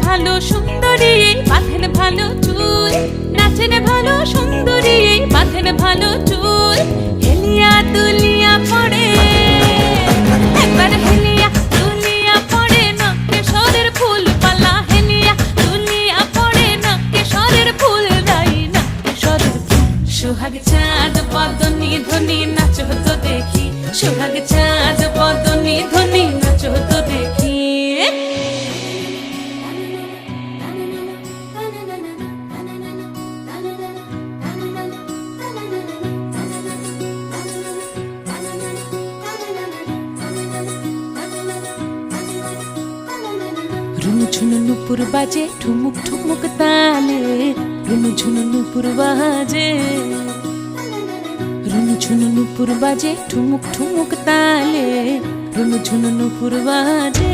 ভালো সুন্দরী বাঁধেন ভালো চুল, নাচেন ভালো সুন্দরী বাঁধেন ভালো চুল। হেলিয়া দুলিয়া পড়ে একবার হেলিয়া দুলিয়া পড়ে নকেশ্বরের ফুল পালা, হেলিয়া দুলিয়া পড়ে নকেশ্বরের ফুল রাই নকেশ্বরের ফুল। সোহাগ চাঁদ বদনি ধ্বনি নাচো তো দেখি, সোহাগ চাঁদ বদনি ধ্বনি নাচো তো দেখি। রুনু ঝুনু নুপুর বাজে ঠুমুক ঠুমুক তালে, রুনু ঝুনু নুপুর বাজে, রুনু ঝুনু নুপুর বাজে ঠুমুক ঠুমুক তালে, রুনু ঝুনু নুপুর বাজে।